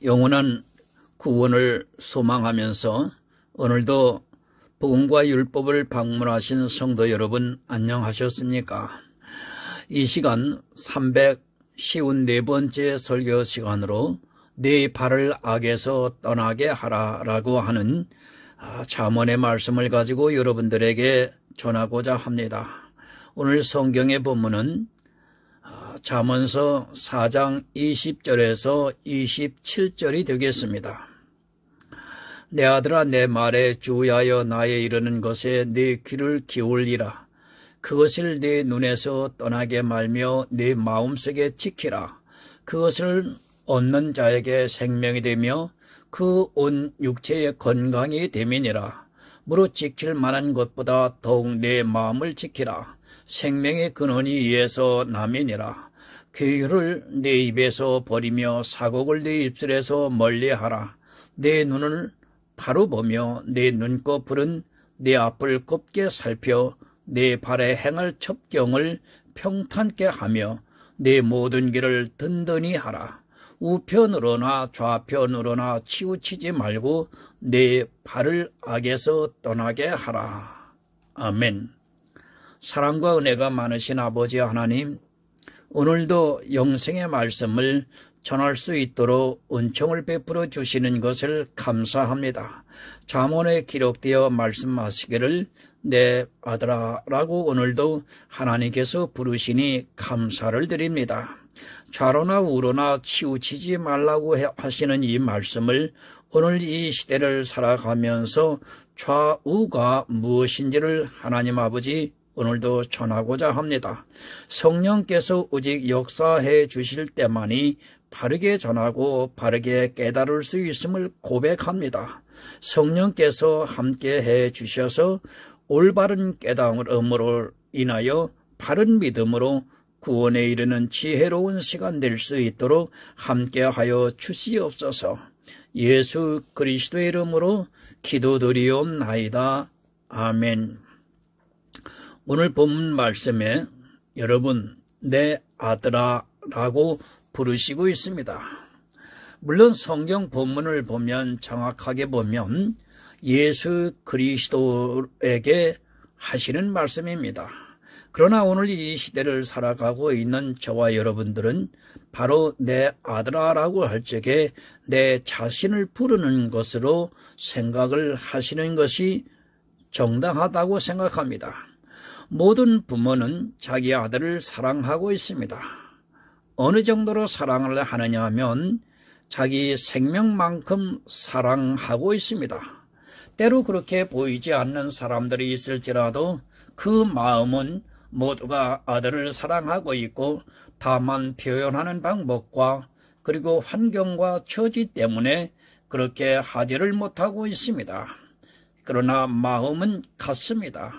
영원한 구원을 소망하면서 오늘도 복음과 율법을 방문하신 성도 여러분 안녕하셨습니까? 이 시간 354번째 설교 시간으로 네 발을 악에서 떠나게 하라라고 하는 잠언의 말씀을 가지고 여러분들에게 전하고자 합니다. 오늘 성경의 본문은 잠언서 4장 20절에서 27절이 되겠습니다. 내 아들아, 내 말에 주의하여 나의 이르는 것에 네 귀를 기울이라. 그것을 네 눈에서 떠나게 말며 네 마음속에 지키라. 그것을 얻는 자에게 생명이 되며 그 온 육체의 건강이 됨이니라. 무릇 지킬 만한 것보다 더욱 내 마음을 지키라. 생명의 근원이 이에서 남이니라. 괴유를 내 입에서 버리며 사곡을 내 입술에서 멀리하라. 내 눈을 바로 보며 내 눈꺼풀은 내 앞을 곱게 살펴 내 발에 행할 첩경을 평탄케 하며 내 모든 길을 든든히 하라. 우편으로나 좌편으로나 치우치지 말고 내 발을 악에서 떠나게 하라. 아멘. 사랑과 은혜가 많으신 아버지 하나님, 오늘도 영생의 말씀을 전할 수 있도록 은총을 베풀어 주시는 것을 감사합니다. 잠언에 기록되어 말씀하시기를 내 아들아 라고 오늘도 하나님께서 부르시니 감사를 드립니다. 좌로나 우로나 치우치지 말라고 하시는 이 말씀을 오늘 이 시대를 살아가면서 좌우가 무엇인지를 하나님 아버지 오늘도 전하고자 합니다. 성령께서 오직 역사해 주실 때만이 바르게 전하고 바르게 깨달을 수 있음을 고백합니다. 성령께서 함께 해 주셔서 올바른 깨달음으로 인하여 바른 믿음으로 구원에 이르는 지혜로운 시간 될 수 있도록 함께하여 주시옵소서. 예수 그리스도의 이름으로 기도드리옵나이다. 아멘. 오늘 본문 말씀에 여러분 내 아들아 라고 부르시고 있습니다. 물론 성경 본문을 보면 정확하게 보면 예수 그리스도에게 하시는 말씀입니다. 그러나 오늘 이 시대를 살아가고 있는 저와 여러분들은 바로 내 아들아 라고 할 적에 내 자신을 부르는 것으로 생각을 하시는 것이 정당하다고 생각합니다. 모든 부모는 자기 아들을 사랑하고 있습니다. 어느 정도로 사랑을 하느냐 하면 자기 생명만큼 사랑하고 있습니다. 때로 그렇게 보이지 않는 사람들이 있을지라도 그 마음은 모두가 아들을 사랑하고 있고 다만 표현하는 방법과 그리고 환경과 처지 때문에 그렇게 하지를 못하고 있습니다. 그러나 마음은 같습니다.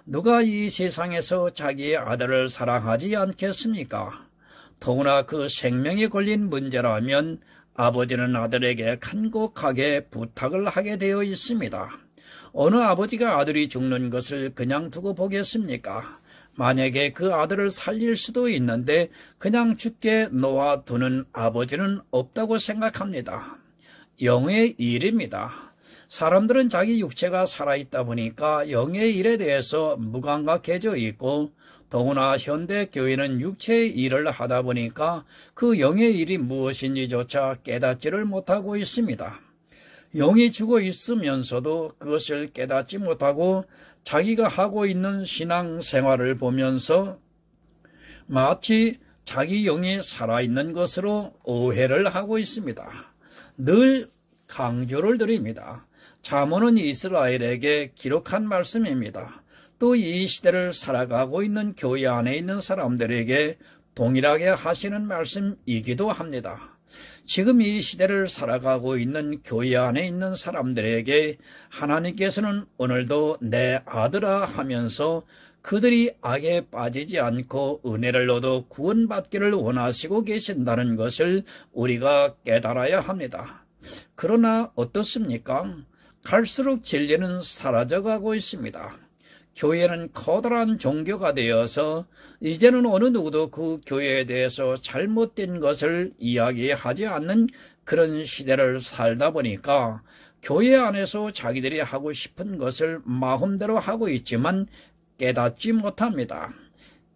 누가 이 세상에서 자기의 아들을 사랑하지 않겠습니까? 더구나 그 생명이 걸린 문제라면 아버지는 아들에게 간곡하게 부탁을 하게 되어 있습니다. 어느 아버지가 아들이 죽는 것을 그냥 두고 보겠습니까? 만약에 그 아들을 살릴 수도 있는데 그냥 죽게 놓아두는 아버지는 없다고 생각합니다. 영의 일입니다. 사람들은 자기 육체가 살아있다 보니까 영의 일에 대해서 무감각해져 있고 더구나 현대교회는 육체의 일을 하다 보니까 그 영의 일이 무엇인지조차 깨닫지를 못하고 있습니다. 영이 죽어 있으면서도 그것을 깨닫지 못하고 자기가 하고 있는 신앙생활을 보면서 마치 자기 영이 살아있는 것으로 오해를 하고 있습니다. 늘 강조를 드립니다. 잠언은 이스라엘에게 기록한 말씀입니다. 또 이 시대를 살아가고 있는 교회 안에 있는 사람들에게 동일하게 하시는 말씀이기도 합니다. 지금 이 시대를 살아가고 있는 교회 안에 있는 사람들에게 하나님께서는 오늘도 내 아들아 하면서 그들이 악에 빠지지 않고 은혜를 얻어 구원받기를 원하시고 계신다는 것을 우리가 깨달아야 합니다. 그러나 어떻습니까? 갈수록 진리는 사라져가고 있습니다. 교회는 커다란 종교가 되어서 이제는 어느 누구도 그 교회에 대해서 잘못된 것을 이야기하지 않는 그런 시대를 살다 보니까 교회 안에서 자기들이 하고 싶은 것을 마음대로 하고 있지만 깨닫지 못합니다.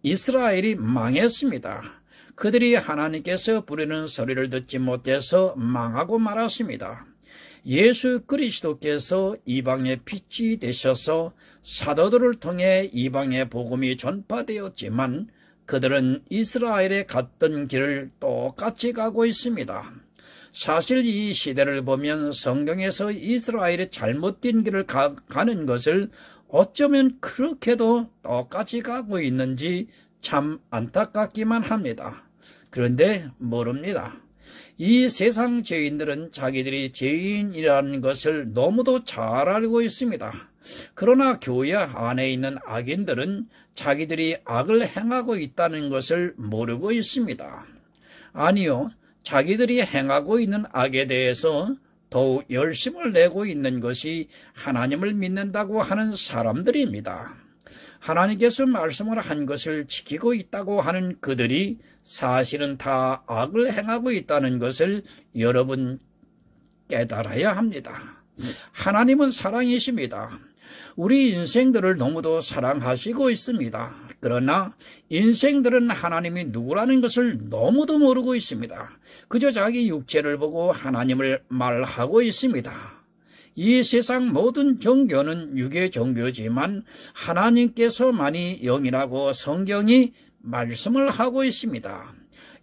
이스라엘이 망했습니다. 그들이 하나님께서 부르는 소리를 듣지 못해서 망하고 말았습니다. 예수 그리스도께서 이방의 빛이 되셔서 사도들을 통해 이방의 복음이 전파되었지만 그들은 이스라엘에 갔던 길을 똑같이 가고 있습니다. 사실 이 시대를 보면 성경에서 이스라엘이 잘못된 길을 가는 것을 어쩌면 그렇게도 똑같이 가고 있는지 참 안타깝기만 합니다. 그런데 모릅니다. 이 세상 죄인들은 자기들이 죄인이라는 것을 너무도 잘 알고 있습니다. 그러나 교회 안에 있는 악인들은 자기들이 악을 행하고 있다는 것을 모르고 있습니다. 아니요, 자기들이 행하고 있는 악에 대해서 더욱 열심을 내고 있는 것이 하나님을 믿는다고 하는 사람들입니다. 하나님께서 말씀을 한 것을 지키고 있다고 하는 그들이 사실은 다 악을 행하고 있다는 것을 여러분 깨달아야 합니다. 하나님은 사랑이십니다. 우리 인생들을 너무도 사랑하시고 있습니다. 그러나 인생들은 하나님이 누구라는 것을 너무도 모르고 있습니다. 그저 자기 육체를 보고 하나님을 말하고 있습니다. 이 세상 모든 종교는 육의 종교지만 하나님께서만이 영이라고 성경이 말씀을 하고 있습니다.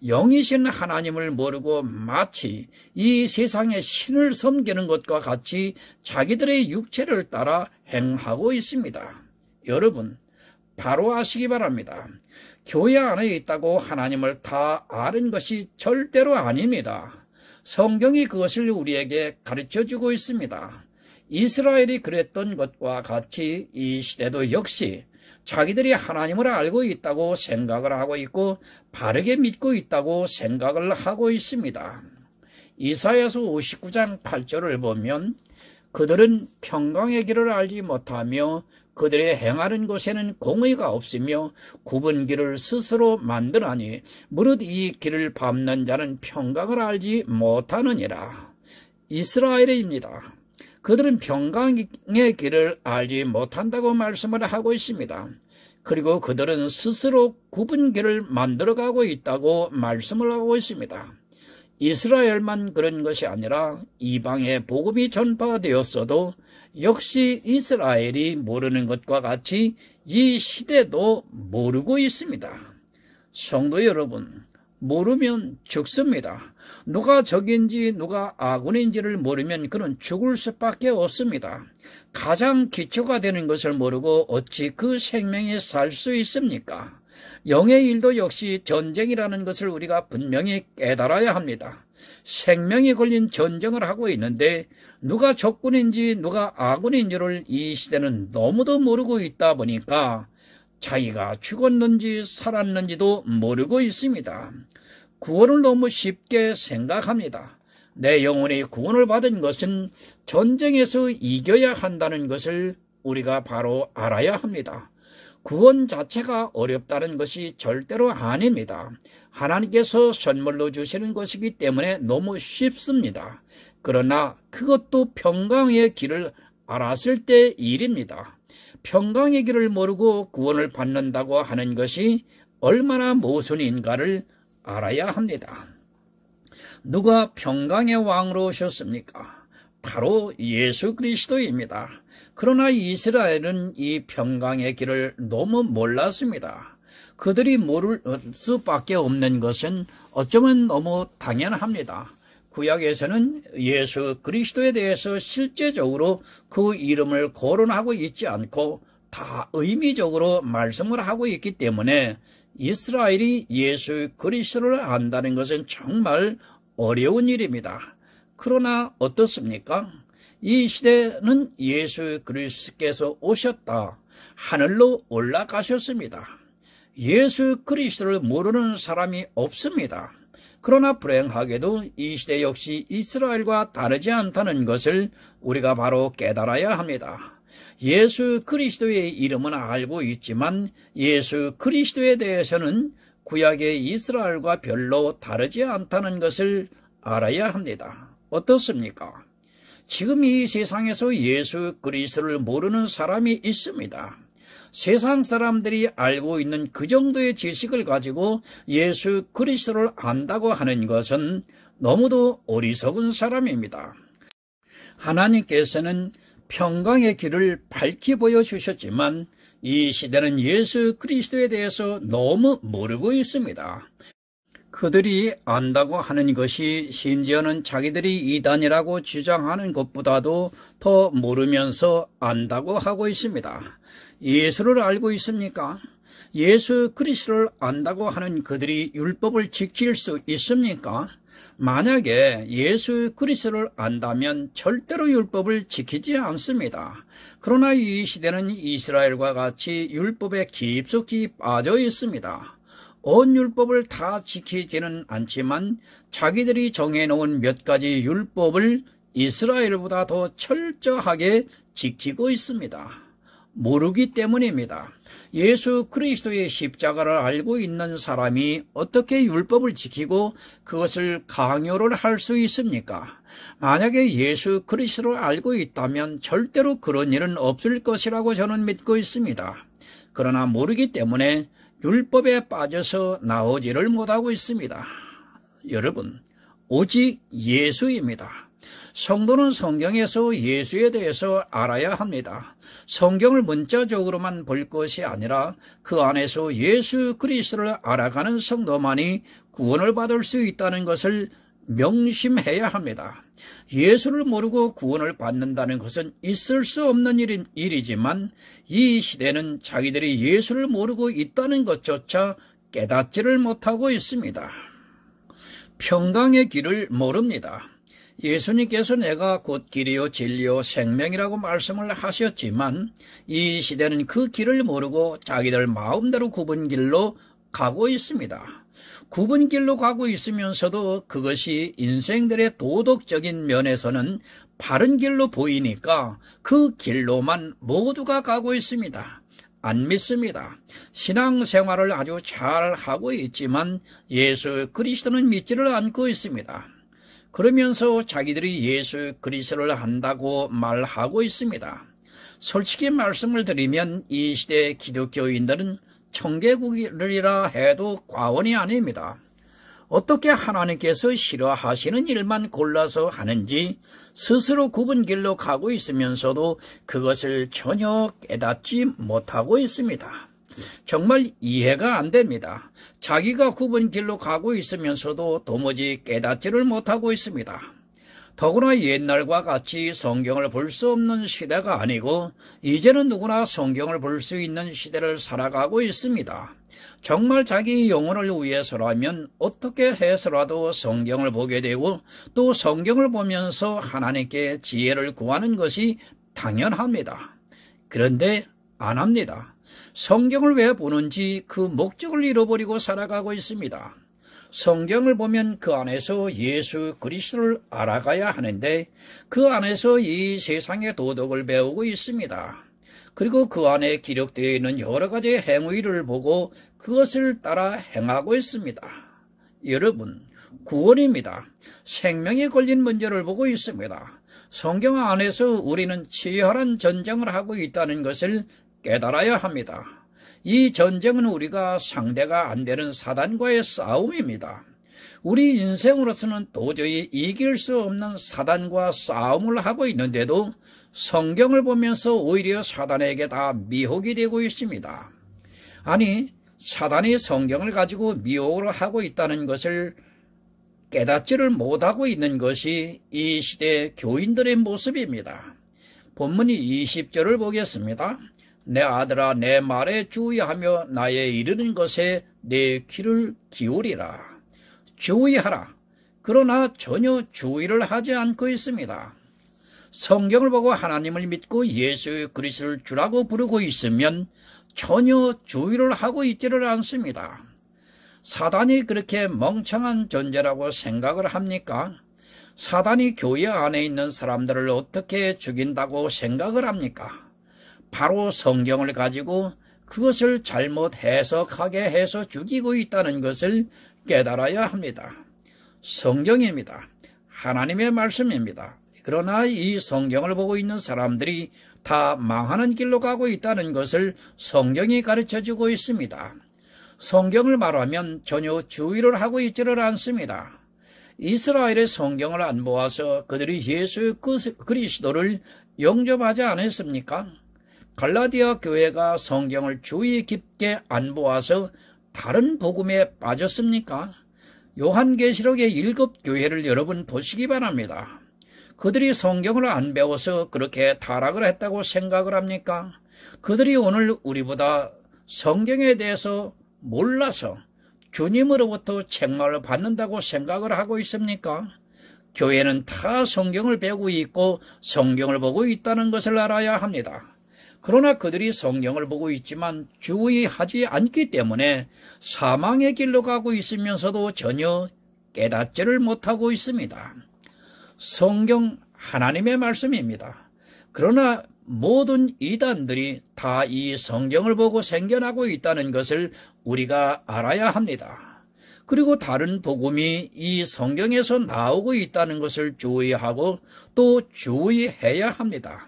영이신 하나님을 모르고 마치 이 세상의 신을 섬기는 것과 같이 자기들의 육체를 따라 행하고 있습니다. 여러분, 바로 아시기 바랍니다. 교회 안에 있다고 하나님을 다 아는 것이 절대로 아닙니다. 성경이 그것을 우리에게 가르쳐주고 있습니다. 이스라엘이 그랬던 것과 같이 이 시대도 역시 자기들이 하나님을 알고 있다고 생각을 하고 있고 바르게 믿고 있다고 생각을 하고 있습니다. 이사야서 59장 8절을 보면 그들은 평강의 길을 알지 못하며 그들의 행하는 곳에는 공의가 없으며 굽은 길을 스스로 만드나니 무릇 이 길을 밟는 자는 평강을 알지 못하느니라. 이스라엘입니다. 그들은 평강의 길을 알지 못한다고 말씀을 하고 있습니다. 그리고 그들은 스스로 굽은 길을 만들어가고 있다고 말씀을 하고 있습니다. 이스라엘만 그런 것이 아니라 이방의 복음이 전파되었어도 역시 이스라엘이 모르는 것과 같이 이 시대도 모르고 있습니다. 성도 여러분, 모르면 죽습니다. 누가 적인지 누가 아군인지를 모르면 그는 죽을 수밖에 없습니다. 가장 기초가 되는 것을 모르고 어찌 그 생명에 살 수 있습니까? 영의 일도 역시 전쟁이라는 것을 우리가 분명히 깨달아야 합니다. 생명이 걸린 전쟁을 하고 있는데 누가 적군인지 누가 아군인지를 이 시대는 너무도 모르고 있다 보니까 자기가 죽었는지 살았는지도 모르고 있습니다. 구원을 너무 쉽게 생각합니다. 내 영혼이 구원을 받은 것은 전쟁에서 이겨야 한다는 것을 우리가 바로 알아야 합니다. 구원 자체가 어렵다는 것이 절대로 아닙니다. 하나님께서 선물로 주시는 것이기 때문에 너무 쉽습니다. 그러나 그것도 평강의 길을 알았을 때 일입니다. 평강의 길을 모르고 구원을 받는다고 하는 것이 얼마나 모순인가를 알아야 합니다. 누가 평강의 왕으로 오셨습니까? 바로 예수 그리스도입니다. 그러나 이스라엘은 이 평강의 길을 너무 몰랐습니다. 그들이 모를 수밖에 없는 것은 어쩌면 너무 당연합니다. 구약에서는 예수 그리스도에 대해서 실제적으로 그 이름을 거론하고 있지 않고 다 의미적으로 말씀을 하고 있기 때문에 이스라엘이 예수 그리스도를 안다는 것은 정말 어려운 일입니다. 그러나 어떻습니까? 이 시대는 예수 그리스도께서 오셨다. 하늘로 올라가셨습니다. 예수 그리스도를 모르는 사람이 없습니다. 그러나 불행하게도 이 시대 역시 이스라엘과 다르지 않다는 것을 우리가 바로 깨달아야 합니다. 예수 그리스도의 이름은 알고 있지만 예수 그리스도에 대해서는 구약의 이스라엘과 별로 다르지 않다는 것을 알아야 합니다. 어떻습니까? 지금 이 세상에서 예수 그리스도를 모르는 사람이 있습니다. 세상 사람들이 알고 있는 그 정도의 지식을 가지고 예수 그리스도를 안다고 하는 것은 너무도 어리석은 사람입니다. 하나님께서는 평강의 길을 밝히 보여주셨지만 이 시대는 예수 그리스도에 대해서 너무 모르고 있습니다. 그들이 안다고 하는 것이 심지어는 자기들이 이단이라고 주장하는 것보다도 더 모르면서 안다고 하고 있습니다. 예수를 알고 있습니까? 예수 그리스도를 안다고 하는 그들이 율법을 지킬 수 있습니까? 만약에 예수 그리스도를 안다면 절대로 율법을 지키지 않습니다. 그러나 이 시대는 이스라엘과 같이 율법에 깊숙이 빠져 있습니다. 온 율법을 다 지키지는 않지만 자기들이 정해놓은 몇 가지 율법을 이스라엘보다 더 철저하게 지키고 있습니다. 모르기 때문입니다. 예수 그리스도의 십자가를 알고 있는 사람이 어떻게 율법을 지키고 그것을 강요를 할 수 있습니까? 만약에 예수 그리스도를 알고 있다면 절대로 그런 일은 없을 것이라고 저는 믿고 있습니다. 그러나 모르기 때문에 율법에 빠져서 나오지를 못하고 있습니다. 여러분, 오직 예수입니다. 성도는 성경에서 예수에 대해서 알아야 합니다. 성경을 문자적으로만 볼 것이 아니라 그 안에서 예수 그리스도를 알아가는 성도만이 구원을 받을 수 있다는 것을 명심해야 합니다. 예수를 모르고 구원을 받는다는 것은 있을 수 없는 일이지만 이 시대는 자기들이 예수를 모르고 있다는 것조차 깨닫지를 못하고 있습니다. 평강의 길을 모릅니다. 예수님께서 내가 곧 길이요 진리요 생명이라고 말씀을 하셨지만 이 시대는 그 길을 모르고 자기들 마음대로 굽은 길로 가고 있습니다. 굽은 길로 가고 있으면서도 그것이 인생들의 도덕적인 면에서는 바른 길로 보이니까 그 길로만 모두가 가고 있습니다. 안 믿습니다. 신앙생활을 아주 잘 하고 있지만 예수 그리스도는 믿지를 않고 있습니다. 그러면서 자기들이 예수 그리스도를 한다고 말하고 있습니다. 솔직히 말씀을 드리면 이 시대 기독교인들은 청개구리라 해도 과언이 아닙니다. 어떻게 하나님께서 싫어하시는 일만 골라서 하는지 스스로 굽은 길로 가고 있으면서도 그것을 전혀 깨닫지 못하고 있습니다. 정말 이해가 안 됩니다. 자기가 굽은 길로 가고 있으면서도 도무지 깨닫지를 못하고 있습니다. 더구나 옛날과 같이 성경을 볼 수 없는 시대가 아니고 이제는 누구나 성경을 볼 수 있는 시대를 살아가고 있습니다. 정말 자기 영혼을 위해서라면 어떻게 해서라도 성경을 보게 되고 또 성경을 보면서 하나님께 지혜를 구하는 것이 당연합니다. 그런데 안 합니다. 성경을 왜 보는지 그 목적을 잃어버리고 살아가고 있습니다. 성경을 보면 그 안에서 예수 그리스도를 알아가야 하는데 그 안에서 이 세상의 도덕을 배우고 있습니다. 그리고 그 안에 기록되어 있는 여러 가지 행위를 보고 그것을 따라 행하고 있습니다. 여러분, 구원입니다. 생명에 걸린 문제를 보고 있습니다. 성경 안에서 우리는 치열한 전쟁을 하고 있다는 것을 깨달아야 합니다. 이 전쟁은 우리가 상대가 안 되는 사단과의 싸움입니다. 우리 인생으로서는 도저히 이길 수 없는 사단과 싸움을 하고 있는데도 성경을 보면서 오히려 사단에게 다 미혹이 되고 있습니다. 아니, 사단이 성경을 가지고 미혹을 하고 있다는 것을 깨닫지를 못하고 있는 것이 이 시대 교인들의 모습입니다. 본문 20절을 보겠습니다. 내 아들아 내 말에 주의하며 나의 이르는 것에 내 귀를 기울이라. 주의하라. 그러나 전혀 주의를 하지 않고 있습니다. 성경을 보고 하나님을 믿고 예수 그리스도를 주라고 부르고 있으면 전혀 주의를 하고 있지를 않습니다. 사단이 그렇게 멍청한 존재라고 생각을 합니까? 사단이 교회 안에 있는 사람들을 어떻게 죽인다고 생각을 합니까? 바로 성경을 가지고 그것을 잘못 해석하게 해서 죽이고 있다는 것을 깨달아야 합니다. 성경입니다. 하나님의 말씀입니다. 그러나 이 성경을 보고 있는 사람들이 다 망하는 길로 가고 있다는 것을 성경이 가르쳐주고 있습니다. 성경을 말하면 전혀 주의를 하고 있지를 않습니다. 이스라엘의 성경을 안 보아서 그들이 예수 그리스도를 영접하지 않았습니까? 갈라디아 교회가 성경을 주의 깊게 안 보아서 다른 복음에 빠졌습니까? 요한계시록의 7교회를 여러분 보시기 바랍니다. 그들이 성경을 안 배워서 그렇게 타락을 했다고 생각을 합니까? 그들이 오늘 우리보다 성경에 대해서 몰라서 주님으로부터 책망을 받는다고 생각을 하고 있습니까? 교회는 다 성경을 배우고 있고 성경을 보고 있다는 것을 알아야 합니다. 그러나 그들이 성경을 보고 있지만 주의하지 않기 때문에 사망의 길로 가고 있으면서도 전혀 깨닫지를 못하고 있습니다. 성경 하나님의 말씀입니다. 그러나 모든 이단들이 다 이 성경을 보고 생겨나고 있다는 것을 우리가 알아야 합니다. 그리고 다른 복음이 이 성경에서 나오고 있다는 것을 주의하고 또 주의해야 합니다.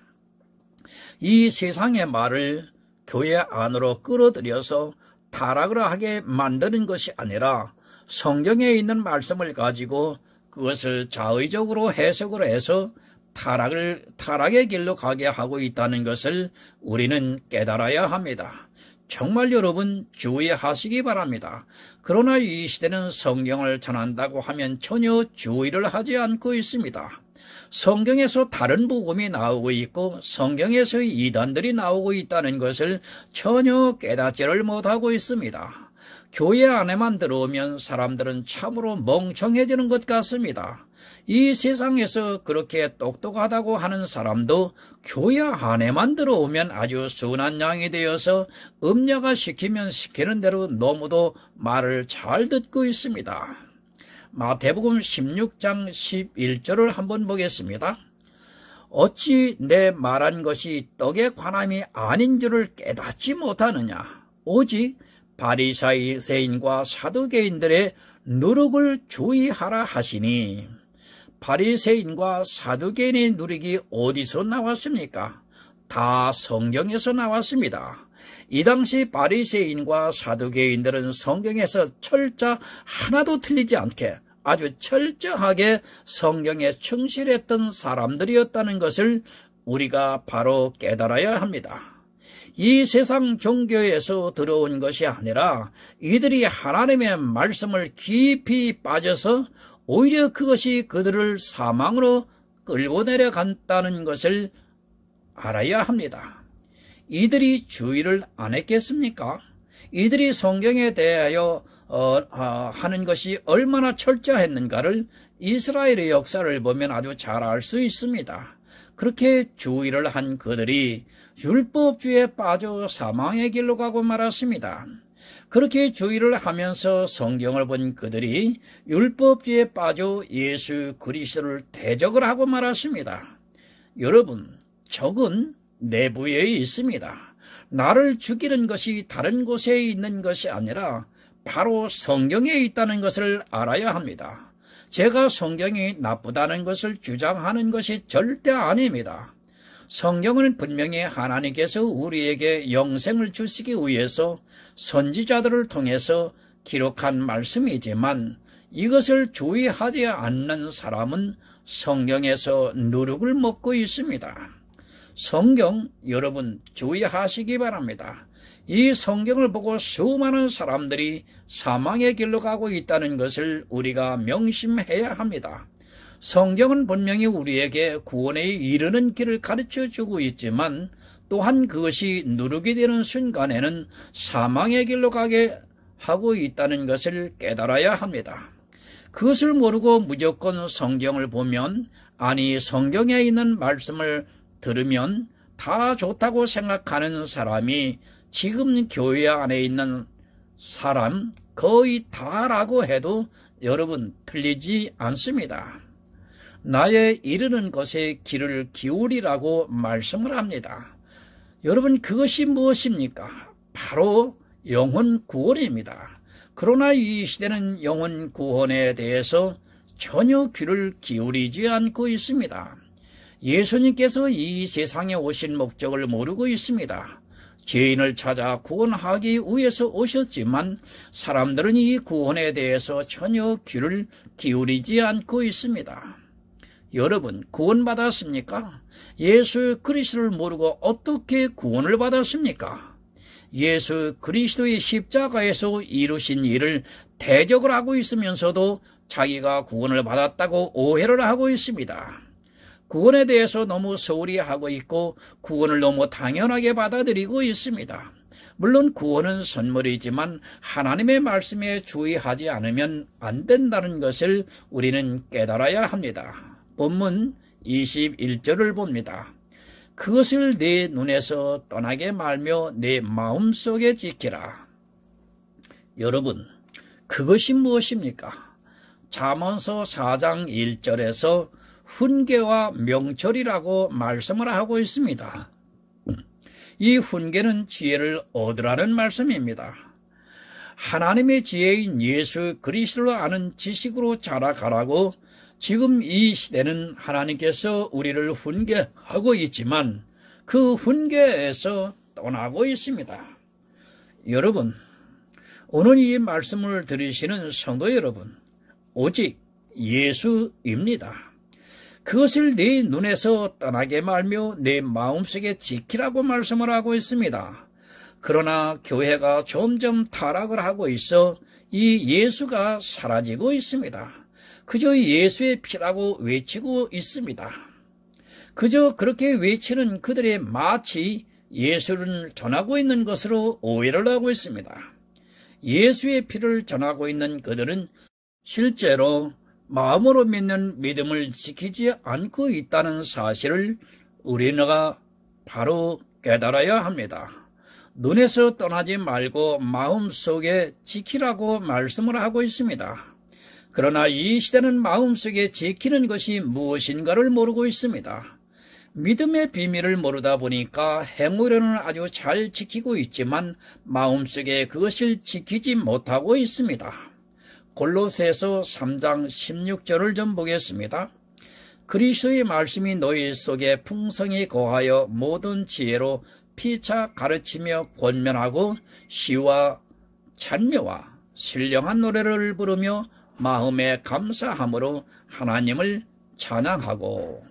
이 세상의 말을 교회 안으로 끌어들여서 타락을 하게 만드는 것이 아니라 성경에 있는 말씀을 가지고 그것을 자의적으로 해석을 해서 타락의 길로 가게 하고 있다는 것을 우리는 깨달아야 합니다. 정말 여러분 주의하시기 바랍니다. 그러나 이 시대는 성경을 전한다고 하면 전혀 주의를 하지 않고 있습니다. 성경에서 다른 복음이 나오고 있고 성경에서 이단들이 나오고 있다는 것을 전혀 깨닫지를 못하고 있습니다. 교회 안에만 들어오면 사람들은 참으로 멍청해지는 것 같습니다. 이 세상에서 그렇게 똑똑하다고 하는 사람도 교회 안에만 들어오면 아주 순한 양이 되어서 음녀가 시키면 시키는 대로 너무도 말을 잘 듣고 있습니다. 마태복음 16장 11절을 한번 보겠습니다. 어찌 내 말한 것이 떡의 관함이 아닌 줄을 깨닫지 못하느냐. 오직 바리새인과 사두개인들의 누룩을 주의하라 하시니. 바리새인과 사두개인의 누룩이 어디서 나왔습니까? 다 성경에서 나왔습니다. 이 당시 바리새인과 사두개인들은 성경에서 철자 하나도 틀리지 않게 아주 철저하게 성경에 충실했던 사람들이었다는 것을 우리가 바로 깨달아야 합니다. 이 세상 종교에서 들어온 것이 아니라 이들이 하나님의 말씀을 깊이 빠져서 오히려 그것이 그들을 사망으로 끌고 내려간다는 것을 알아야 합니다. 이들이 주의를 안 했겠습니까? 이들이 성경에 대하여 하는 것이 얼마나 철저했는가를 이스라엘의 역사를 보면 아주 잘 알 수 있습니다. 그렇게 주의를 한 그들이 율법주의에 빠져 사망의 길로 가고 말았습니다. 그렇게 주의를 하면서 성경을 본 그들이 율법주의에 빠져 예수 그리스도를 대적을 하고 말았습니다. 여러분, 적은 내부에 있습니다. 나를 죽이는 것이 다른 곳에 있는 것이 아니라 바로 성경에 있다는 것을 알아야 합니다. 제가 성경이 나쁘다는 것을 주장하는 것이 절대 아닙니다. 성경은 분명히 하나님께서 우리에게 영생을 주시기 위해서 선지자들을 통해서 기록한 말씀이지만 이것을 주의하지 않는 사람은 성경에서 누룩을 먹고 있습니다. 성경 여러분 주의하시기 바랍니다. 이 성경을 보고 수많은 사람들이 사망의 길로 가고 있다는 것을 우리가 명심해야 합니다. 성경은 분명히 우리에게 구원에 이르는 길을 가르쳐주고 있지만 또한 그것이 누룩이 되는 순간에는 사망의 길로 가게 하고 있다는 것을 깨달아야 합니다. 그것을 모르고 무조건 성경을 보면 아니 성경에 있는 말씀을 들으면 다 좋다고 생각하는 사람이 지금 교회 안에 있는 사람 거의 다라고 해도 여러분 틀리지 않습니다. 나의 이르는 것에 귀를 기울이라고 말씀을 합니다. 여러분, 그것이 무엇입니까? 바로 영혼 구원입니다. 그러나 이 시대는 영혼 구원에 대해서 전혀 귀를 기울이지 않고 있습니다. 예수님께서 이 세상에 오신 목적을 모르고 있습니다. 죄인을 찾아 구원하기 위해서 오셨지만 사람들은 이 구원에 대해서 전혀 귀를 기울이지 않고 있습니다. 여러분, 구원받았습니까? 예수 그리스도를 모르고 어떻게 구원을 받았습니까? 예수 그리스도의 십자가에서 이루신 일을 대적을 하고 있으면서도 자기가 구원을 받았다고 오해를 하고 있습니다. 구원에 대해서 너무 소홀히 하고 있고 구원을 너무 당연하게 받아들이고 있습니다. 물론 구원은 선물이지만 하나님의 말씀에 주의하지 않으면 안 된다는 것을 우리는 깨달아야 합니다. 본문 21절을 봅니다. 그것을 내 눈에서 떠나게 말며 내 마음속에 지키라. 여러분, 그것이 무엇입니까? 잠언서 4장 1절에서 훈계와 명철이라고 말씀을 하고 있습니다. 이 훈계는 지혜를 얻으라는 말씀입니다. 하나님의 지혜인 예수 그리스도를 아는 지식으로 자라가라고 지금 이 시대는 하나님께서 우리를 훈계하고 있지만 그 훈계에서 떠나고 있습니다. 여러분, 오늘 이 말씀을 들으시는 성도 여러분, 오직 예수입니다. 그것을 내 눈에서 떠나게 말며 내 마음속에 지키라고 말씀을 하고 있습니다. 그러나 교회가 점점 타락을 하고 있어 이 예수가 사라지고 있습니다. 그저 예수의 피라고 외치고 있습니다. 그저 그렇게 외치는 그들의 마치 예수를 전하고 있는 것으로 오해를 하고 있습니다. 예수의 피를 전하고 있는 그들은 실제로 마음으로 믿는 믿음을 지키지 않고 있다는 사실을 우리가 바로 깨달아야 합니다. 눈에서 떠나지 말고 마음속에 지키라고 말씀을 하고 있습니다. 그러나 이 시대는 마음속에 지키는 것이 무엇인가를 모르고 있습니다. 믿음의 비밀을 모르다 보니까 행위로는 아주 잘 지키고 있지만 마음속에 그것을 지키지 못하고 있습니다. 골로새서 3장 16절을 좀 보겠습니다. 그리스도의 말씀이 너희 속에 풍성히 거하여 모든 지혜로 피차 가르치며 권면하고 시와 찬미와 신령한 노래를 부르며 마음에 감사함으로 하나님을 찬양하고.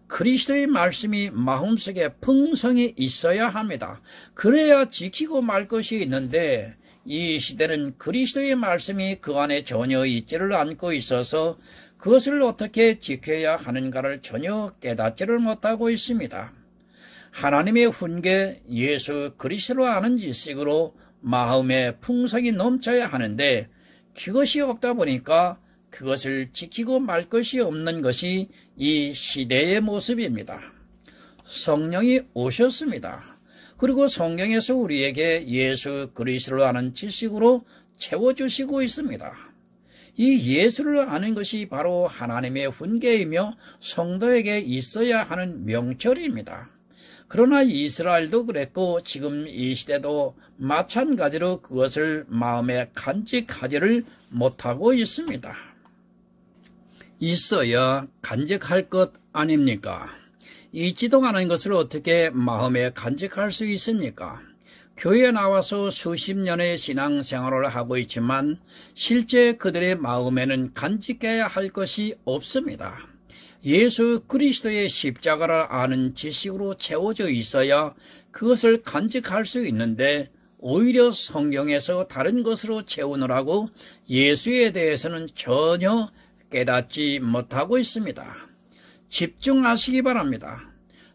그리스도의 말씀이 마음속에 풍성히 있어야 합니다. 그래야 지키고 말 것이 있는데 이 시대는 그리스도의 말씀이 그 안에 전혀 있지를 않고 있어서 그것을 어떻게 지켜야 하는가를 전혀 깨닫지를 못하고 있습니다. 하나님의 훈계 예수 그리스도를 아는 지식으로 마음에 풍성이 넘쳐야 하는데 그것이 없다 보니까 그것을 지키고 말 것이 없는 것이 이 시대의 모습입니다. 성령이 오셨습니다. 그리고 성경에서 우리에게 예수 그리스도를 아는 지식으로 채워주시고 있습니다. 이 예수를 아는 것이 바로 하나님의 훈계이며 성도에게 있어야 하는 명철입니다. 그러나 이스라엘도 그랬고 지금 이 시대도 마찬가지로 그것을 마음에 간직하지를 못하고 있습니다. 있어야 간직할 것 아닙니까? 있지도 않은 것을 어떻게 마음에 간직할 수 있습니까? 교회에 나와서 수십 년의 신앙생활을 하고 있지만 실제 그들의 마음에는 간직해야 할 것이 없습니다. 예수 그리스도의 십자가를 아는 지식으로 채워져 있어야 그것을 간직할 수 있는데 오히려 성경에서 다른 것으로 채우느라고 예수에 대해서는 전혀 깨닫지 못하고 있습니다. 집중하시기 바랍니다.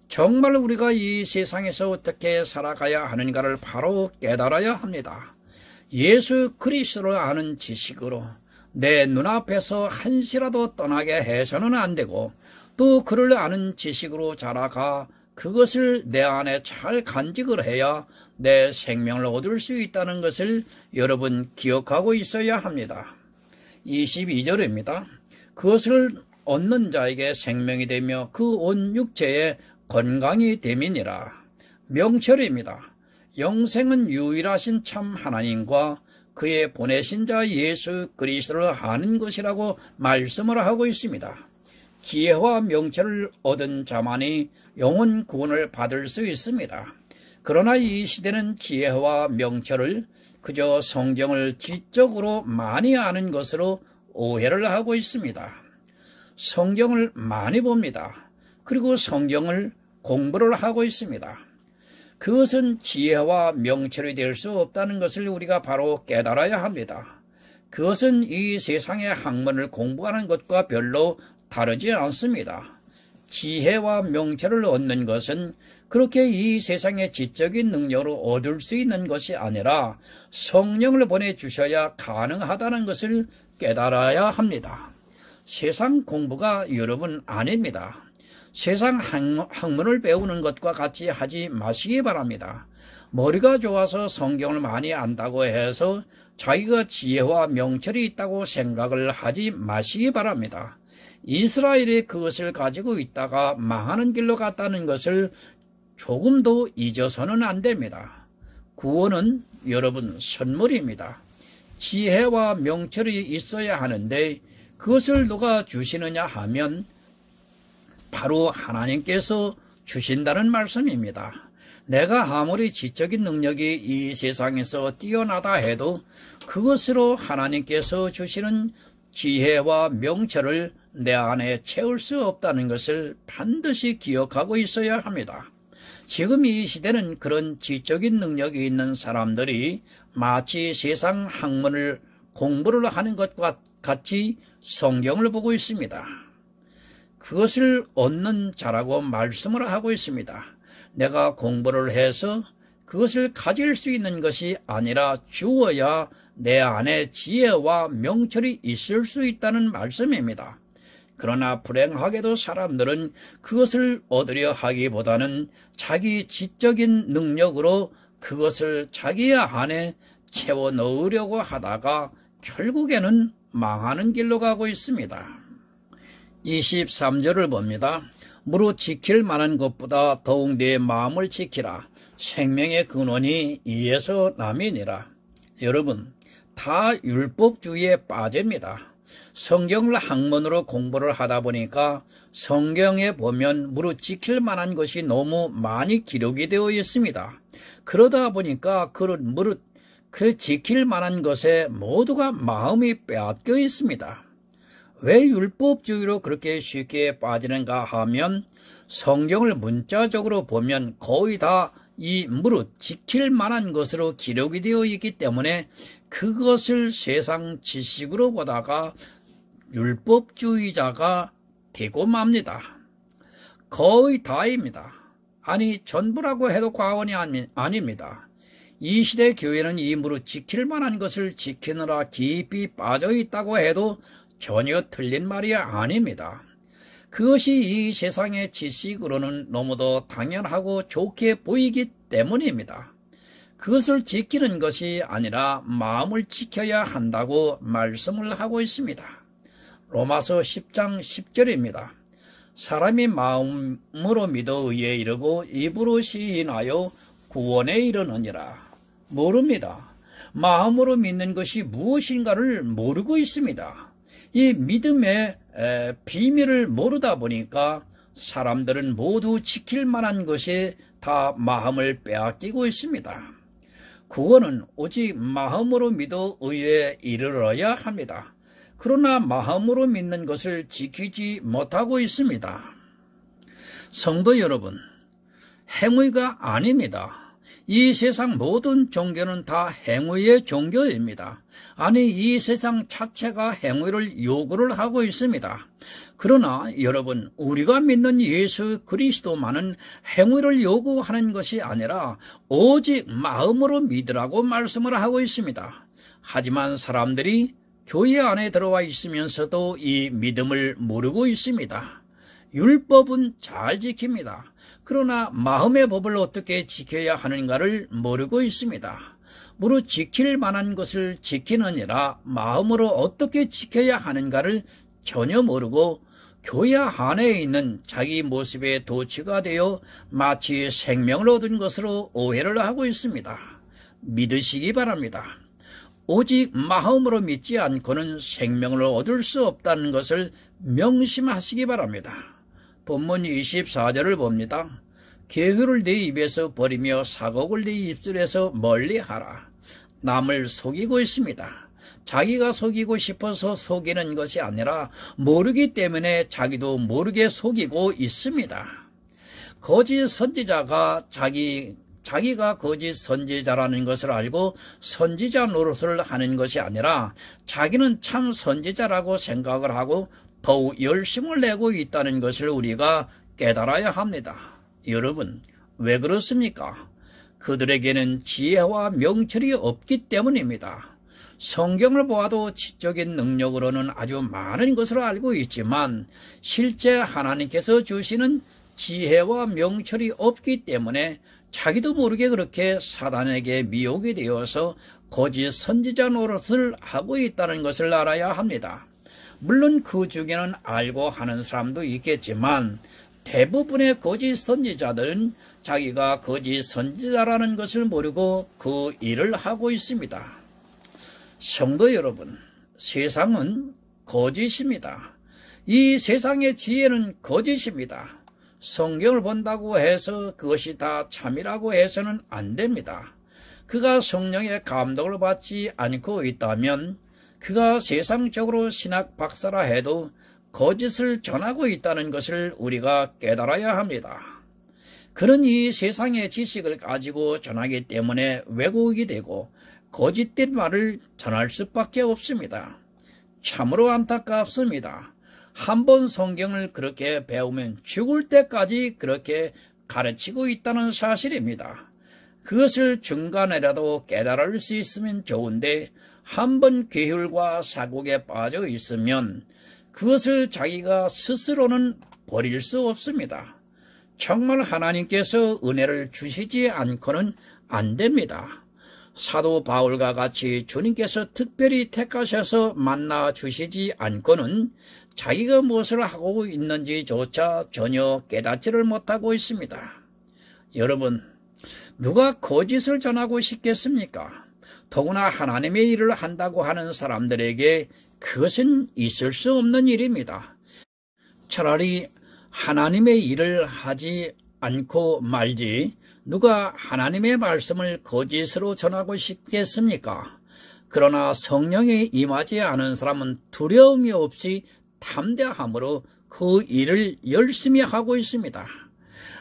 정말 우리가 이 세상에서 어떻게 살아가야 하는가를 바로 깨달아야 합니다. 예수 그리스도를 아는 지식으로 내 눈앞에서 한시라도 떠나게 해서는 안 되고 또 그를 아는 지식으로 자라가 그것을 내 안에 잘 간직을 해야 내 생명을 얻을 수 있다는 것을 여러분 기억하고 있어야 합니다. 22절입니다. 그것을 얻는 자에게 생명이 되며 그 온 육체에 건강이 됨이니라. 명철입니다. 영생은 유일하신 참 하나님과 그의 보내신 자 예수 그리스도를 아는 것이라고 말씀을 하고 있습니다. 지혜와 명철을 얻은 자만이 영혼 구원을 받을 수 있습니다. 그러나 이 시대는 지혜와 명철을 그저 성경을 지적으로 많이 아는 것으로 오해를 하고 있습니다. 성경을 많이 봅니다. 그리고 성경을 공부를 하고 있습니다. 그것은 지혜와 명철이 될 수 없다는 것을 우리가 바로 깨달아야 합니다. 그것은 이 세상의 학문을 공부하는 것과 별로 다르지 않습니다. 지혜와 명철을 얻는 것은 그렇게 이 세상의 지적인 능력으로 얻을 수 있는 것이 아니라 성령을 보내주셔야 가능하다는 것을 깨달아야 합니다. 세상 공부가 여러분 아닙니다. 세상 학문을 배우는 것과 같이 하지 마시기 바랍니다. 머리가 좋아서 성경을 많이 안다고 해서 자기가 지혜와 명철이 있다고 생각을 하지 마시기 바랍니다. 이스라엘이 그것을 가지고 있다가 망하는 길로 갔다는 것을 조금도 잊어서는 안 됩니다. 구원은 여러분 선물입니다. 지혜와 명철이 있어야 하는데 그것을 누가 주시느냐 하면 바로 하나님께서 주신다는 말씀입니다. 내가 아무리 지적인 능력이 이 세상에서 뛰어나다 해도 그것으로 하나님께서 주시는 지혜와 명철을 내 안에 채울 수 없다는 것을 반드시 기억하고 있어야 합니다. 지금 이 시대는 그런 지적인 능력이 있는 사람들이 마치 세상 학문을 공부를 하는 것과 같이 성경을 보고 있습니다. 그것을 얻는 자라고 말씀을 하고 있습니다. 내가 공부를 해서 그것을 가질 수 있는 것이 아니라 주어야 내 안에 지혜와 명철이 있을 수 있다는 말씀입니다. 그러나 불행하게도 사람들은 그것을 얻으려 하기보다는 자기 지적인 능력으로 그것을 자기 안에 채워 넣으려고 하다가 결국에는 망하는 길로 가고 있습니다. 23절을 봅니다. 무릇 지킬 만한 것보다 더욱 내 마음을 지키라. 생명의 근원이 이에서 남이니라. 여러분, 다 율법주의에 빠집니다. 성경을 학문으로 공부를 하다 보니까 성경에 보면 무릇 지킬 만한 것이 너무 많이 기록이 되어 있습니다. 그러다 보니까 무릇 그 지킬 만한 것에 모두가 마음이 빼앗겨 있습니다. 왜 율법주의로 그렇게 쉽게 빠지는가 하면 성경을 문자적으로 보면 거의 다 이 무릇 지킬 만한 것으로 기록이 되어 있기 때문에 그것을 세상 지식으로 보다가 율법주의자가 되고 맙니다. 거의 다입니다. 아니 전부라고 해도 과언이 아닙니다. 이 시대 교회는 이 무릇 지킬 만한 것을 지키느라 깊이 빠져 있다고 해도 전혀 틀린 말이 아닙니다. 그것이 이 세상의 지식으로는 너무도 당연하고 좋게 보이기 때문입니다. 그것을 지키는 것이 아니라 마음을 지켜야 한다고 말씀을 하고 있습니다. 로마서 10장 10절입니다. 사람이 마음으로 믿어 의에 이르고 입으로 시인하여 구원에 이르느니라. 모릅니다. 마음으로 믿는 것이 무엇인가를 모르고 있습니다. 이 믿음의 비밀을 모르다 보니까 사람들은 모두 지킬 만한 것이 다 마음을 빼앗기고 있습니다. 구원은 오직 마음으로 믿어 의에 이르러야 합니다. 그러나 마음으로 믿는 것을 지키지 못하고 있습니다. 성도 여러분, 행위가 아닙니다. 이 세상 모든 종교는 다 행위의 종교입니다. 아니 이 세상 자체가 행위를 요구를 하고 있습니다. 그러나 여러분, 우리가 믿는 예수 그리스도만은 행위를 요구하는 것이 아니라 오직 마음으로 믿으라고 말씀을 하고 있습니다. 하지만 사람들이 교회 안에 들어와 있으면서도 이 믿음을 모르고 있습니다. 율법은 잘 지킵니다. 그러나 마음의 법을 어떻게 지켜야 하는가를 모르고 있습니다. 무릇 지킬 만한 것을 지키느니라 마음으로 어떻게 지켜야 하는가를 전혀 모르고 교회 안에 있는 자기 모습에 도취가 되어 마치 생명을 얻은 것으로 오해를 하고 있습니다. 믿으시기 바랍니다. 오직 마음으로 믿지 않고는 생명을 얻을 수 없다는 것을 명심하시기 바랍니다. 본문 24절을 봅니다. 계교를 네 입에서 버리며 사곡을 네 입술에서 멀리하라. 남을 속이고 있습니다. 자기가 속이고 싶어서 속이는 것이 아니라 모르기 때문에 자기도 모르게 속이고 있습니다. 거짓 선지자가 자기가 거짓 선지자라는 것을 알고 선지자 노릇을 하는 것이 아니라 자기는 참 선지자라고 생각을 하고 더욱 열심을 내고 있다는 것을 우리가 깨달아야 합니다. 여러분, 왜 그렇습니까? 그들에게는 지혜와 명철이 없기 때문입니다. 성경을 보아도 지적인 능력으로는 아주 많은 것을 알고 있지만 실제 하나님께서 주시는 지혜와 명철이 없기 때문에 자기도 모르게 그렇게 사단에게 미혹이 되어서 거짓 선지자 노릇을 하고 있다는 것을 알아야 합니다. 물론 그 중에는 알고 하는 사람도 있겠지만 대부분의 거짓 선지자들은 자기가 거짓 선지자라는 것을 모르고 그 일을 하고 있습니다. 성도 여러분, 세상은 거짓입니다. 이 세상의 지혜는 거짓입니다. 성경을 본다고 해서 그것이 다 참이라고 해서는 안 됩니다. 그가 성령의 감동을 받지 않고 있다면 그가 세상적으로 신학 박사라 해도 거짓을 전하고 있다는 것을 우리가 깨달아야 합니다. 그는 이 세상의 지식을 가지고 전하기 때문에 왜곡이 되고 거짓된 말을 전할 수밖에 없습니다. 참으로 안타깝습니다. 한번 성경을 그렇게 배우면 죽을 때까지 그렇게 가르치고 있다는 사실입니다. 그것을 중간에라도 깨달을 수 있으면 좋은데 한번 계율과 사곡에 빠져 있으면 그것을 자기가 스스로는 버릴 수 없습니다. 정말 하나님께서 은혜를 주시지 않고는 안 됩니다. 사도 바울과 같이 주님께서 특별히 택하셔서 만나 주시지 않고는 자기가 무엇을 하고 있는지조차 전혀 깨닫지를 못하고 있습니다. 여러분, 누가 거짓을 전하고 싶겠습니까? 더구나 하나님의 일을 한다고 하는 사람들에게 그것은 있을 수 없는 일입니다. 차라리 하나님의 일을 하지 않고 말지 누가 하나님의 말씀을 거짓으로 전하고 싶겠습니까? 그러나 성령이 임하지 않은 사람은 두려움이 없이 담대함으로 그 일을 열심히 하고 있습니다.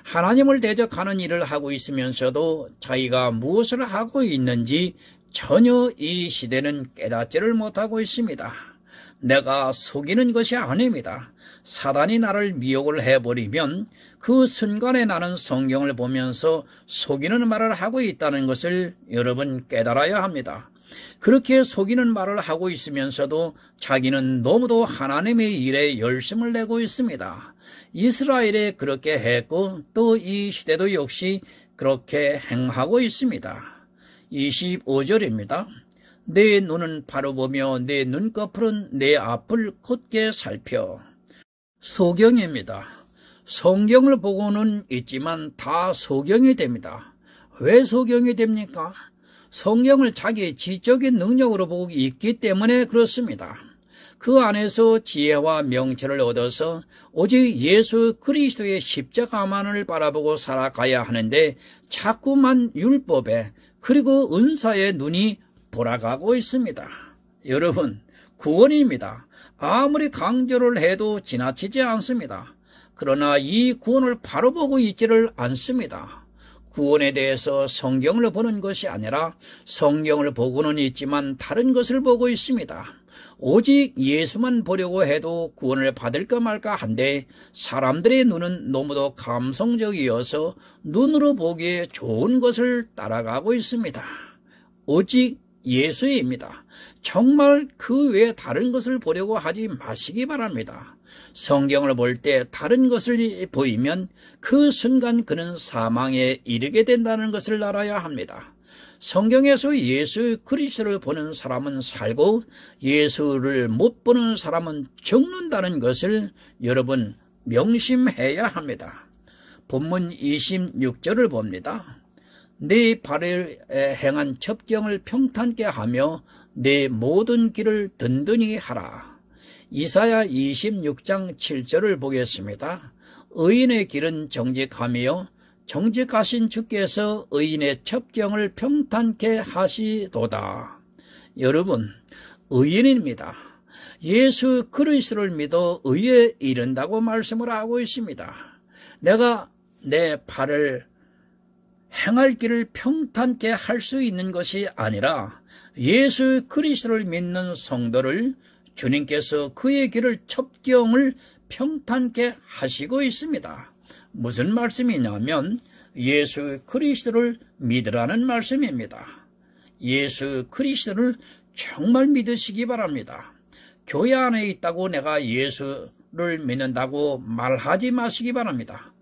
하나님을 대적하는 일을 하고 있으면서도 자기가 무엇을 하고 있는지 전혀 이 시대는 깨닫지를 못하고 있습니다. 내가 속이는 것이 아닙니다. 사단이 나를 미혹을 해버리면 그 순간에 나는 성경을 보면서 속이는 말을 하고 있다는 것을 여러분 깨달아야 합니다. 그렇게 속이는 말을 하고 있으면서도 자기는 너무도 하나님의 일에 열심을 내고 있습니다. 이스라엘에 그렇게 했고 또 이 시대도 역시 그렇게 행하고 있습니다. 25절입니다. 내 눈은 바로 보며 내 눈꺼풀은 내 앞을 곧게 살펴. 소경입니다. 성경을 보고는 있지만 다 소경이 됩니다. 왜 소경이 됩니까? 성경을 자기의 지적인 능력으로 보고 있기 때문에 그렇습니다. 그 안에서 지혜와 명철을 얻어서 오직 예수 그리스도의 십자가만을 바라보고 살아가야 하는데 자꾸만 율법에 그리고 은사의 눈이 돌아가고 있습니다. 여러분, 구원입니다. 아무리 강조를 해도 지나치지 않습니다. 그러나 이 구원을 바로 보고 있지를 않습니다. 구원에 대해서 성경을 보는 것이 아니라 성경을 보고는 있지만 다른 것을 보고 있습니다. 오직 예수만 보려고 해도 구원을 받을까 말까 한데 사람들의 눈은 너무도 감성적이어서 눈으로 보기에 좋은 것을 따라가고 있습니다. 오직 예수입니다. 정말 그 외에 다른 것을 보려고 하지 마시기 바랍니다. 성경을 볼 때 다른 것을 보이면 그 순간 그는 사망에 이르게 된다는 것을 알아야 합니다. 성경에서 예수 그리스도를 보는 사람은 살고 예수를 못 보는 사람은 죽는다는 것을 여러분 명심해야 합니다. 본문 26절을 봅니다. 네 발에 행한 첩경을 평탄케 하며 내 모든 길을 든든히 하라. 이사야 26장 7절을 보겠습니다. 의인의 길은 정직하며 정직하신 주께서 의인의 첩경을 평탄케 하시도다. 여러분, 의인입니다. 예수 그리스도를 믿어 의에 이른다고 말씀을 하고 있습니다. 내가 내 발을 행할 길을 평탄케 할 수 있는 것이 아니라 예수 그리스도를 믿는 성도를 주님께서 그의 길을 첩경을 평탄케 하시고 있습니다. 무슨 말씀이냐면 예수 그리스도를 믿으라는 말씀입니다. 예수 그리스도를 정말 믿으시기 바랍니다. 교회 안에 있다고 내가 예수를 믿는다고 말하지 마시기 바랍니다.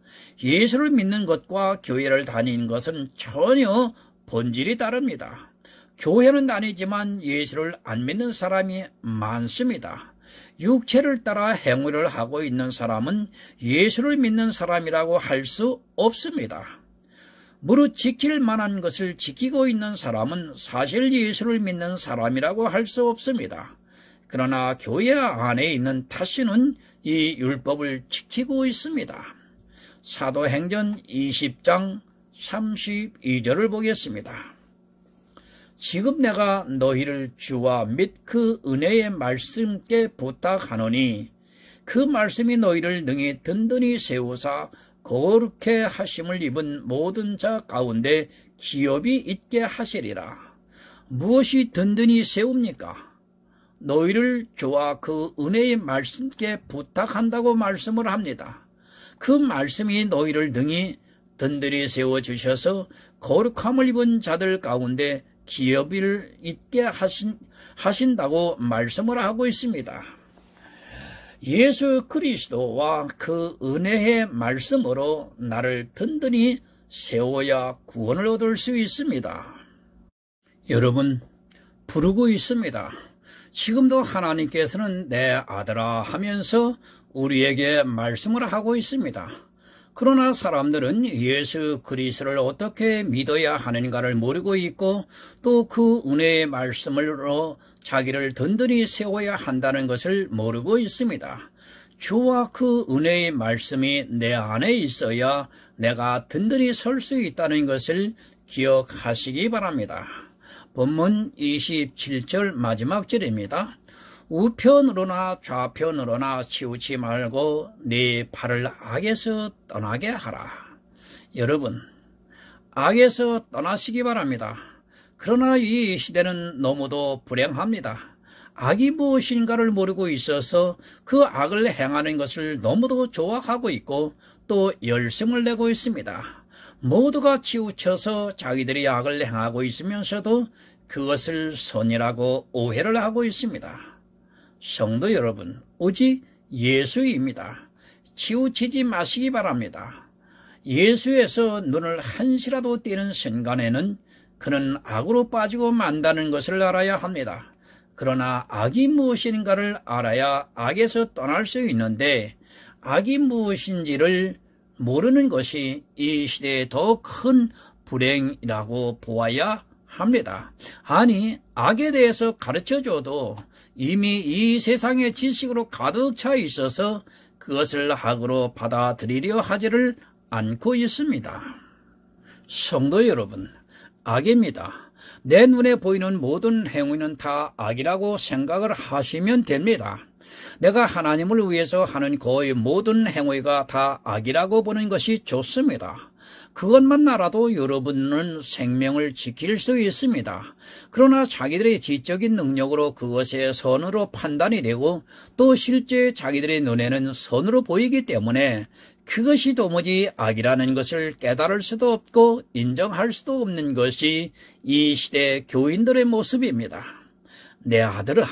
예수를 믿는 것과 교회를 다니는 것은 전혀 본질이 다릅니다. 교회는 다니지만 예수를 안 믿는 사람이 많습니다. 육체를 따라 행위를 하고 있는 사람은 예수를 믿는 사람이라고 할 수 없습니다. 무릇 지킬 만한 것을 지키고 있는 사람은 사실 예수를 믿는 사람이라고 할 수 없습니다. 그러나 교회 안에 있는 다시는 이 율법을 지키고 있습니다. 사도행전 20장 32절을 보겠습니다. 지금 내가 너희를 주와 및 그 은혜의 말씀께 부탁하노니 그 말씀이 너희를 능히 든든히 세우사 거룩해 하심을 입은 모든 자 가운데 기업이 있게 하시리라. 무엇이 든든히 세웁니까? 너희를 주와 그 은혜의 말씀께 부탁한다고 말씀을 합니다. 그 말씀이 너희를 능히 든든히 세워주셔서 거룩함을 입은 자들 가운데 기업을 있게 하신다고 말씀을 하고 있습니다. 예수 그리스도와 그 은혜의 말씀으로 나를 든든히 세워야 구원을 얻을 수 있습니다. 여러분, 부르고 있습니다. 지금도 하나님께서는 내 아들아 하면서 우리에게 말씀을 하고 있습니다. 그러나 사람들은 예수 그리스도를 어떻게 믿어야 하는가를 모르고 있고 또 그 은혜의 말씀으로 자기를 든든히 세워야 한다는 것을 모르고 있습니다. 주와 그 은혜의 말씀이 내 안에 있어야 내가 든든히 설 수 있다는 것을 기억하시기 바랍니다. 본문 27절 마지막 절입니다. 우편으로나 좌편으로나 치우치 말고 네 발을 악에서 떠나게 하라. 여러분, 악에서 떠나시기 바랍니다. 그러나 이 시대는 너무도 불행합니다. 악이 무엇인가를 모르고 있어서 그 악을 행하는 것을 너무도 좋아하고 있고 또 열심을 내고 있습니다. 모두가 치우쳐서 자기들이 악을 행하고 있으면서도 그것을 선이라고 오해를 하고 있습니다. 성도 여러분, 오직 예수입니다. 치우치지 마시기 바랍니다. 예수에서 눈을 한시라도 떼는 순간에는 그는 악으로 빠지고 만다는 것을 알아야 합니다. 그러나 악이 무엇인가를 알아야 악에서 떠날 수 있는데 악이 무엇인지를 모르는 것이 이 시대의 더 큰 불행이라고 보아야 합니다. 아니, 악에 대해서 가르쳐줘도 이미 이 세상의 지식으로 가득 차 있어서 그것을 악으로 받아들이려 하지를 않고 있습니다. 성도 여러분, 악입니다. 내 눈에 보이는 모든 행위는 다 악이라고 생각을 하시면 됩니다. 내가 하나님을 위해서 하는 거의 모든 행위가 다 악이라고 보는 것이 좋습니다. 그것만 알아도 여러분은 생명을 지킬 수 있습니다. 그러나 자기들의 지적인 능력으로 그것의 선으로 판단이 되고 또 실제 자기들의 눈에는 선으로 보이기 때문에 그것이 도무지 악이라는 것을 깨달을 수도 없고 인정할 수도 없는 것이 이 시대 교인들의 모습입니다. 내 아들아,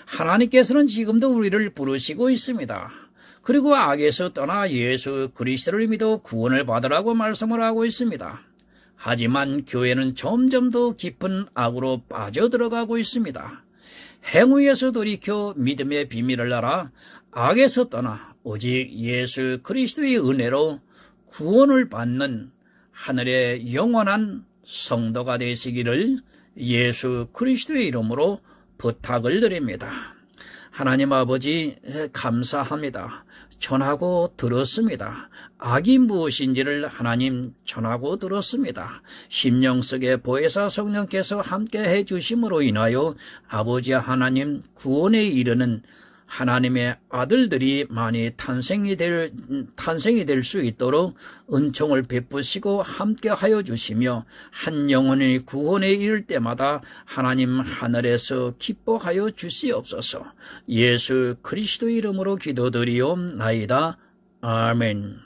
하나님께서는 지금도 우리를 부르시고 있습니다. 그리고 악에서 떠나 예수 그리스도를 믿어 구원을 받으라고 말씀을 하고 있습니다. 하지만 교회는 점점 더 깊은 악으로 빠져들어가고 있습니다. 행위에서 돌이켜 믿음의 비밀을 알아 악에서 떠나 오직 예수 그리스도의 은혜로 구원을 받는 하늘의 영원한 성도가 되시기를 예수 그리스도의 이름으로 부탁을 드립니다. 하나님 아버지 감사합니다. 전하고 들었습니다. 악이 무엇인지를 하나님 전하고 들었습니다. 심령 속에 보혜사 성령께서 함께 해주심으로 인하여 아버지 하나님 구원에 이르는 하나님의 아들들이 많이 탄생이 될 수 있도록 은총을 베푸시고 함께하여 주시며 한 영혼의 구원에 이를 때마다 하나님 하늘에서 기뻐하여 주시옵소서. 예수 그리스도 이름으로 기도드리옵나이다. 아멘.